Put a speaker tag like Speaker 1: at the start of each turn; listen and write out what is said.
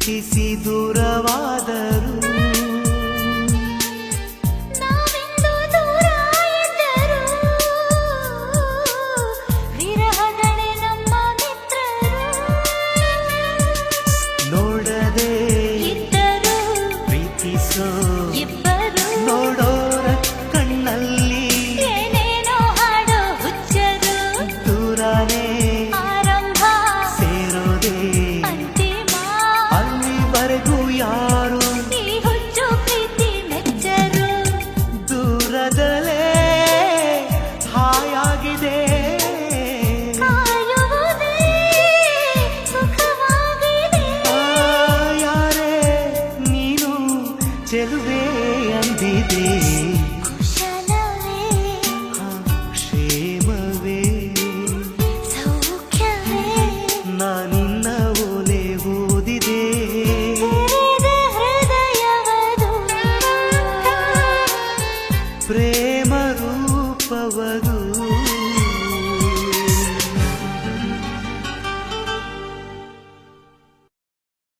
Speaker 1: ಪ್ರೀತಿಸಿ ದೂರವಾದರು
Speaker 2: ನಾವೆಂದು ದೂರ ಇದ್ದರು ವಿರಹಗಳೇ ನಮ್ಮ ಮಿತ್ರರು
Speaker 1: ನೋಡದೆ
Speaker 2: ಇದ್ದರು
Speaker 1: ಪ್ರೀತಿಸೋ
Speaker 2: ಇಬ್ಬರು
Speaker 1: ನೋಡೋರ ಕಣ್ಣಲ್ಲಿ
Speaker 2: ಏನೇನೋ ಆಡೋ ಹುಚ್ಚರು
Speaker 1: ದೂರನೇ
Speaker 2: ಆರಂಭ
Speaker 1: ಸೇರೋದೇ
Speaker 2: ಅಂತಿಮ
Speaker 1: ಅಲ್ಲಿವರೆಗೂ ಯಾರು
Speaker 2: ಈ ಹುಚ್ಚು ಪ್ರೀತಿ ಮೆಚ್ಚರು
Speaker 1: ದೂರದಲ್ಲೇ ಹಾಯಾಗಿದೆ
Speaker 2: ಕಾಯುವುದೇ ಸುಖವಾಗಿದೆ
Speaker 1: ಯಾರೇ ನೀನು ಚೆಲುವೆ ಅಂದಿದೆ
Speaker 2: ಕುಶಲವೇ
Speaker 1: ಕ್ಷೇಮವೇ
Speaker 2: ಸೌಖ್ಯವೇ
Speaker 1: ನಾನಿನ್ನ ಓಲೆ ಓದಿದೆ
Speaker 2: ತೆರೆದ ಹೃದಯವದು
Speaker 1: ಪ್ರೇಮ